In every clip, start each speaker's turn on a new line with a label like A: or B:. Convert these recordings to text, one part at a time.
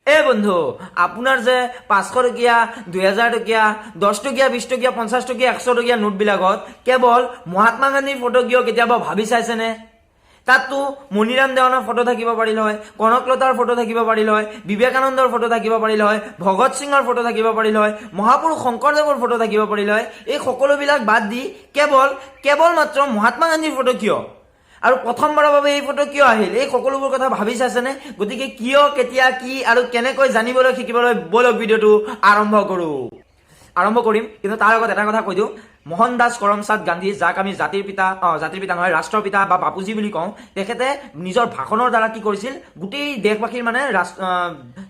A: এ বন্ধু আপোনাৰ যে 500 টকীয়া 2000 টকীয়া 10 টকীয়া 20 টকীয়া 50 টকীয়া 100 টকীয়া নোটবিলাকত কেৱল মহাত্মা গান্ধীৰ ফটো কিয় কেতিয়াবা ভাবি চাইছেনে তাতো মনিৰাম দেৱানৰ ফটো থাকিব পাৰিল হয় কনকলতাৰ ফটো থাকিব পাৰিল হয় বিবেকানন্দৰ ফটো থাকিব পাৰিল হয় ভগত সিঙৰ ফটো থাকিব পাৰিল হয় মহাপুৰুষ শংকৰদেৱৰ ফটো থাকিব পাৰিল হয় এই সকলোবিলাক বাদ দি কেৱল মাত্ৰ মহাত্মা গান্ধীৰ ফটো কিয় আৰু প্ৰথমবাৰৰ বাবে এই ফটো কিয় আহিল এই সকলোবোৰ কথা ভাবি চাইছেনে গতিকে কিয় কেতিয়া কি আৰু কেনেকৈ জানিবলৈ শিকিবলৈ বলক ভিডিঅ'টো আৰম্ভ কৰিম কিন্তু তাৰ আগত এটা কথা কৈ দিওঁ মোহনদাস কৰমচাঁদ গান্ধী যাক আমি জাতিৰ পিতা নহয় ৰাষ্ট্ৰৰ পিতা বা বাপুজী বুলি কওঁ তেখেতে নিজৰ ভাষণৰ দ্বাৰা কি কৰিছিল গোটেই দেশবাসীৰ মানে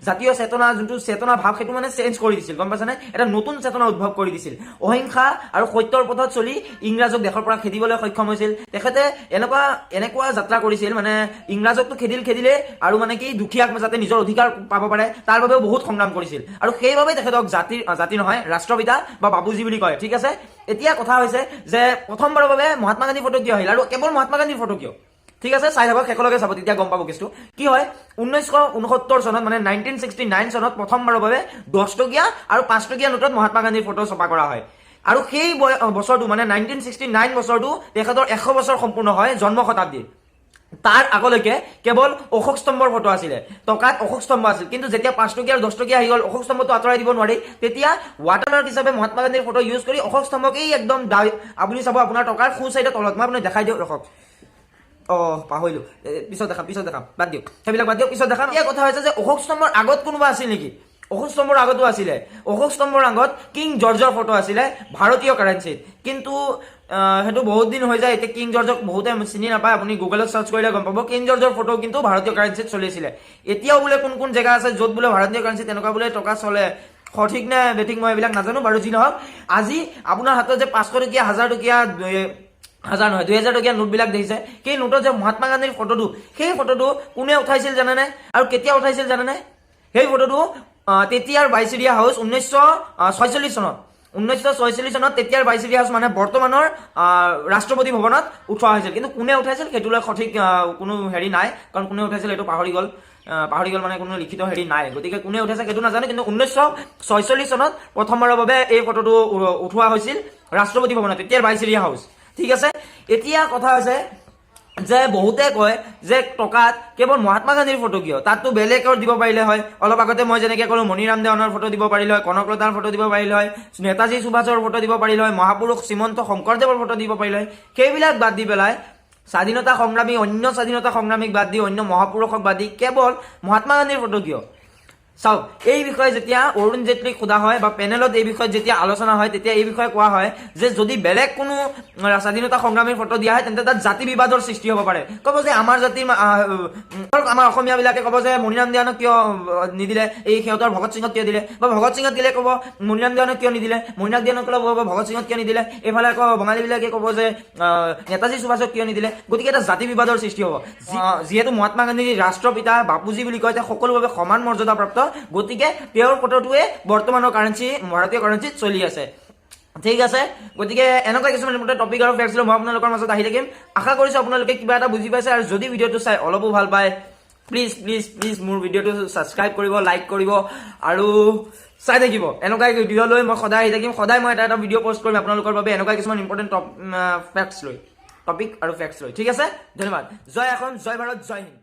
A: জাতীয় চেতনা যোনটো চেতনা ভাৱ সেইটো মানে চেঞ্জ কৰি দিছিল গম পাইছেনে এটা নতুন চেতনা উদ্ভৱ কৰি দিছিল অহিংসা আৰু সত্যৰ পথত চলি ইংৰাজক দেশৰ পৰা খেদিবলৈ সক্ষম হৈছিল তেখেতে এনেকুৱা যাত্ৰা কৰিছিল মানে ইংৰাজকতো খেদিলে আৰু মানে কি দুখীয়াক যাতে নিজৰ অধিকাৰ পাব পাৰে তাৰ বাবেও বহুত সংগ্ৰাম কৰিছিল আৰু সেইবাবে তেখেতক জাতি নহয় ৰাষ্ট্ৰপিতা বা বাপুজী বুলি কয় ঠিক আছে এতিয়া কথা হৈছে যে প্ৰথমবাৰৰ বাবে মহাত্মা গান্ধীৰ ফটো কিয় আহিল আৰু কেৱল মহাত্মা গান্ধীৰ ফটো কিয় ঠিক আছে চাই থাকক শেষলৈকে চাব তেতিয়া গম পাব কেছটো কি হয় 1969 চনত মানে 1969 চনত প্ৰথমবাৰৰ বাবে 10 টকীয়া আৰু 5 টকীয়া নোটত মহাত্মা গান্ধীৰ ফটো ছপা কৰা হয় আৰু সেই বছৰটো মানে 1969 বছৰটো তেখেতৰ 100 বছৰ সম্পূৰ্ণ হয় জন্ম শতাব্দী তাৰ আগলৈকে কেৱল অশোক স্তম্ভৰ ফটো আছিলে টকাত অশোক স্তম্ভ আছিল কিন্তু যেতিয়া 5 টকীয়া আৰু 10 টকীয়া আহি গ'ল অশোক স্তম্ভটো আঁতৰাই দিব নোৱাৰি তেতিয়া ৱাটাৰমাৰ্ক হিচাপে মহাত্মা গান্ধীৰ ফটো ইউজ কৰি অশোক স্তম্ভকেই একদম আপুনি চাব আপোনাৰ টকাৰ সোঁ চাইডৰ তলত মই আপোনাক দেখাই দিওঁ ৰখক পাহৰিলো পিছত দেখাম বাদ দিয়ক সেইবিলাক বাদ দিয়ক পিছত দেখাম এই কথা হৈছে যে অশোক স্তম্ভৰ আগত কোনোবা আছিল নেকি অশোক স্তম্ভৰ আগতো আছিলে অশোক স্তম্ভৰ আগত কিং জৰ্জৰ ফটো আছিলে ভাৰতীয় কাৰেঞ্চিত কিন্তু সেইটো বহুত দিন হৈ যায় এতিয়া কিং জৰ্জক বহুতে চিনি নাপায় আপুনি গুগলত সাৰ্চ কৰিলে গম পাব কিং জৰ্জৰ ফটো কিন্তু ভাৰতীয় কাৰেঞ্চিত চলিছিলে এতিয়াও বোলে কোন জেগা আছে য'ত বোলে ভাৰতীয় কাৰেঞ্চি তেনেকুৱা বোলে টকা চলে সঠিক নে বেঠিক মই এইবিলাক নাজানো বাৰু যি নহওক আজি আপোনাৰ হাতত যে 500 টকীয়া 1000 টকীয়া 2000 টকীয়া নোটবিলাক দেখিছে সেই নোটত যে মহাত্মা গান্ধীৰ ফটোটো সেই ফটোটো কোনে উঠাইছিল জানেনে আৰু কেতিয়া উঠাইছিল জানেনে সেই ফটোটো তেতিয়াৰ বাইচিৰিয়া হাউচ 1946 চনত 1946 চনত তেতিয়াৰ বাইচিৰিয়া হাউচ মানে বৰ্তমানৰ ৰাষ্ট্ৰপতি ভৱনত উঠোৱা হৈছিল কিন্তু কোনে উঠাইছিল সেইটোলৈ সঠিক কোনো হেৰি নাই কাৰণ কোনে উঠাইছিল এইটো পাহৰি গ'ল মানে কোনো লিখিত হেৰি নাই গতিকে কোনে উঠাইছে সেইটো নাজানো কিন্তু 1946 চনত প্ৰথমবাৰৰ বাবে এই ফটোটো উঠোৱা হৈছিল ৰাষ্ট্ৰপতি ভৱনত তেতিয়াৰ বাইচিৰিয়া হাউচ ঠিক আছে এতিয়া কথা হৈছে যে বহুতে কয় যে টকাত কেৱল মহাত্মা গান্ধীৰ ফটো কিয় তাততো বেলেগৰ দিব পাৰিলে হয় অলপ আগতে মই যেনেকৈ ক'লো মনিৰাম দেৱানৰ ফটো দিব পাৰিলে হয় কনকলতাৰ ফটো দিব পাৰিলে হয় নেতাজী সুভাষৰ ফটো দিব পাৰিলে হয় মহাপুৰুষ শ্ৰীমন্ত শংকৰদেৱৰ ফটো দিব পাৰিলে হয় সেইবিলাক বাদ দি পেলাই স্বাধীনতা সংগ্ৰামী অন্য স্বাধীনতা সংগ্ৰামীক বাদ দি অন্য মহাপুৰুষক বাদ দি কেৱল মহাত্মা গান্ধীৰ ফটো কিয় চাওক এই বিষয়ে যেতিয়া অৰুণ জেটলীক সোধা হয় বা পেনেলত এই বিষয়ে যেতিয়া আলোচনা হয় তেতিয়া এই বিষয়ে কোৱা হয় যে যদি বেলেগ কোনো স্বাধীনতা সংগ্ৰামীৰ ফটো দিয়া হয় তেন্তে তাত জাতি বিবাদৰ সৃষ্টি হ'ব পাৰে ক'ব যে আমাৰ জাতিৰ আমাৰ অসমীয়াবিলাকে ক'ব যে মনিৰাম দেৱানক কিয় নিদিলে এই সিহঁতৰ ভগত সিঙক কিয় দিলে বা ভগত সিঙক দিলে ক'ব মনিৰাম দেৱানক কিয় নিদিলে মনিৰাম দেৱানক ক'ব ভগত সিঙক কিয় নিদিলে এইফালে আকৌ বঙালীবিলাকে ক'ব যে নেতাজী সুভাষক কিয় নিদিলে গতিকে এটা জাতি বিবাদৰ সৃষ্টি হ'ব যিহেতু মহাত্মা গান্ধী ৰাষ্ট্ৰপিতা বাপুজী বুলি কয় তেওঁ সকলোভাৱে সমান মৰ্যাদাপ্ৰাপ্ত গতিকে তেওঁৰ ফটোটোৱে বৰ্তমানৰ কাৰেঞ্চি ভাৰতীয় কাৰেঞ্চিত চলি আছে ঠিক আছে গতিকে এনেকুৱা কিছুমান ইম্পৰ্টেণ্ট টপিক আৰু ফেক্টছ লৈ মই আপোনালোকৰ মাজত আহি থাকিম আশা কৰিছোঁ আপোনালোকে কিবা এটা বুজি পাইছে আৰু যদি ভিডিঅ'টো চাই অলপো ভাল পায় প্লিজ মোৰ ভিডিঅ'টো ছাবস্ক্ৰাইব কৰিব লাইক কৰিব আৰু চাই থাকিব এনেকুৱা ভিডিঅ' লৈ মই সদায় আহি থাকিম সদায় মই এটা ভিডিঅ' পষ্ট কৰিম আপোনালোকৰ বাবে এনেকুৱা কিছুমান ইম্পৰ্টেণ্ট টপিক আৰু ফেক্টছ লৈ ঠিক আছে ধন্যবাদ জয় আসন জয় ভাৰত জয় হিন্দ